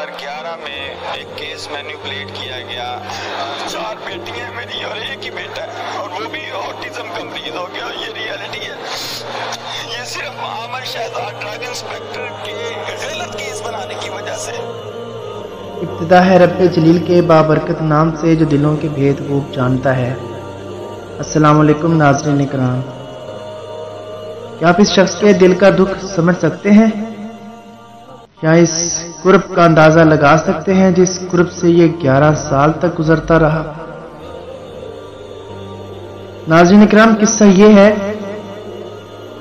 2011 में एक case manipulate किया गया। 4 बेटियां मेरी और एक ही बेटा है, और वो भी ऑटिज्म का मरीज हो गया। ये रियलिटी है। ये सिर्फ आमर शहजाद ड्रग इंस्पेक्टर के गलत केस बनाने की वजह से। इब्तिदा है रब्बे जलील के बाबरकत नाम से जो दिलों के भेद खूब जानता है। अस्सलाम वालेकुम नाज़रीन इकराम, क्या आप इस शख्स के दिल का दुख समझ सकते हैं या इस कुर्ब का अंदाजा लगा सकते हैं जिस कुर्ब से ये 11 साल तक गुजरता रहा। नाज़रीन इकराम, किस्सा ये है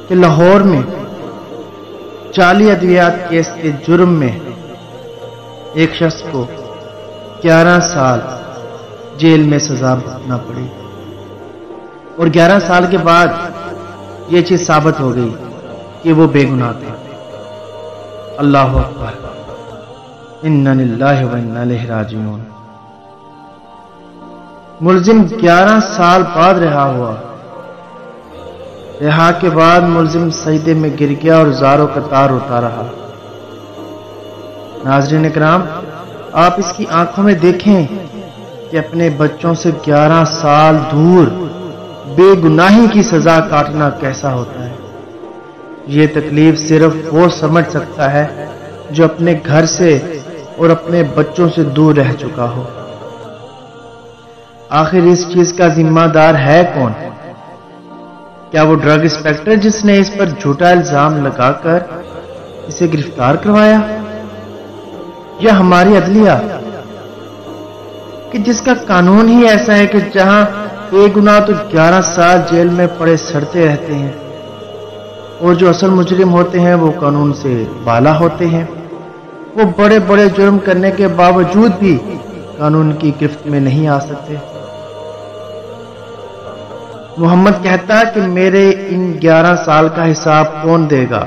कि लाहौर में जाली अद्वियात केस के जुर्म में एक शख्स को 11 साल जेल में सजा भुगतना पड़ी और 11 साल के बाद ये चीज साबित हो गई कि वो बेगुनाह था। अल्लाहु अकबर, इन्ना लिल्लाहि व इन्ना इलैहि राजिऊन। मुल्जिम 11 साल बाद रिहा हुआ। रिहा के बाद मुल्जिम सजदे में गिर गया और ज़ारो कतार रोता रहा। नाज़रीन इकराम, आप इसकी आंखों में देखें कि अपने बच्चों से 11 साल दूर बेगुनाही की सजा काटना कैसा होता है। ये तकलीफ सिर्फ वो समझ सकता है जो अपने घर से और अपने बच्चों से दूर रह चुका हो। आखिर इस चीज का जिम्मेदार है कौन? क्या वो ड्रग इंस्पेक्टर जिसने इस पर झूठा इल्जाम लगाकर इसे गिरफ्तार करवाया, या हमारी अदलिया कि जिसका कानून ही ऐसा है कि जहां बेगुनाह तो 11 साल जेल में पड़े सड़ते रहते हैं और जो असल मुजरिम होते हैं वो कानून से बाला होते हैं। वो बड़े बड़े जुर्म करने के बावजूद भी कानून की गिरफ्त में नहीं आ सकते। मोहम्मद कहता है कि मेरे इन 11 साल का हिसाब कौन देगा।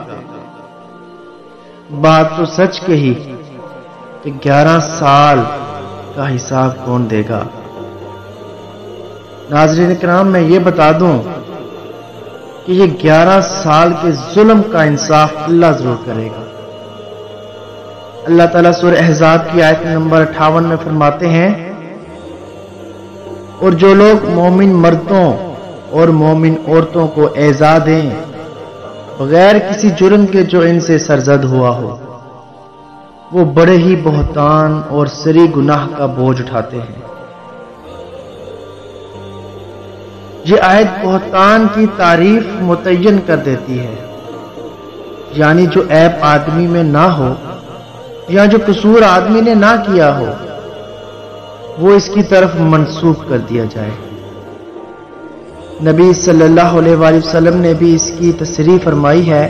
बात तो सच कही कि 11 साल का हिसाब कौन देगा। नाज़रीन इकराम, मैं ये बता दूं कि ये 11 साल के जुल्म का इंसाफ अल्लाह जरूर करेगा। अल्लाह ताला सूरह अहज़ाब की आयत नंबर 58 में फरमाते हैं, और जो लोग मोमिन मर्दों और मोमिन औरतों को एज़ा दें बगैर किसी जुर्म के जो इनसे सरजद हुआ हो, वो बड़े ही बहतान और सरी गुनाह का बोझ उठाते हैं। ये आयत बहतान की तारीफ मुतय्यन कर देती है, यानी जो ऐब आदमी में ना हो या जो कसूर आदमी ने ना किया हो वो इसकी तरफ मंसूब कर दिया जाए। नबी सल्लल्लाहु अलैहि वसल्लम ने भी इसकी तसरीह फरमाई है।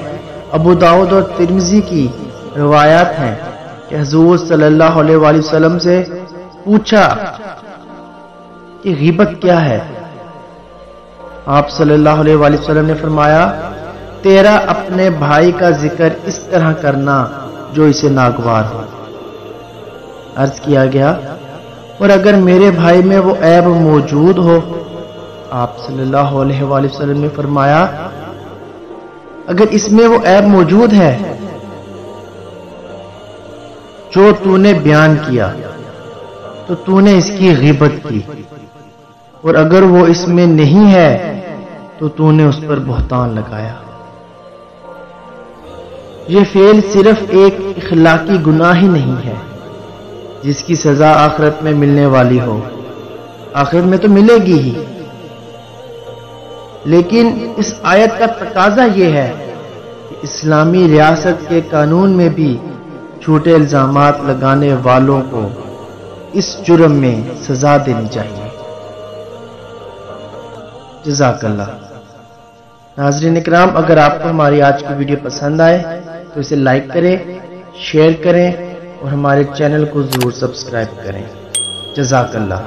अबू दाऊद और तिर्मिज़ी की रिवायत है कि हुज़ूर सल्लल्लाहु अलैहि वसल्लम से पूछा कि गीबत क्या है। आप सल्लल्लाहु अलैहि वसल्लम ने फरमाया, तेरा अपने भाई का जिक्र इस तरह करना जो इसे नागवार हो। अर्ज किया गया, और अगर मेरे भाई में वो ऐब मौजूद हो? आप सल्लल्लाहु अलैहि वसल्लम ने फरमाया, अगर इसमें वो ऐब मौजूद है जो तूने बयान किया तो तूने इसकी गीबत की, और अगर वो इसमें नहीं है तो तूने उस पर बहतान लगाया। ये फेल सिर्फ एक इखलाकी गुनाह ही नहीं है जिसकी सजा आखिरत में मिलने वाली हो। आखिरत में तो मिलेगी ही, लेकिन इस आयत का तकाजा ये है कि इस्लामी रियासत के कानून में भी झूठे इल्जामात लगाने वालों को इस जुर्म में सजा देनी चाहिए। जज़ाकल्लाह। नाज़रीन इकराम, अगर आपको हमारी आज की वीडियो पसंद आए तो इसे लाइक करें, शेयर करें और हमारे चैनल को जरूर सब्सक्राइब करें। जज़ाकल्लाह।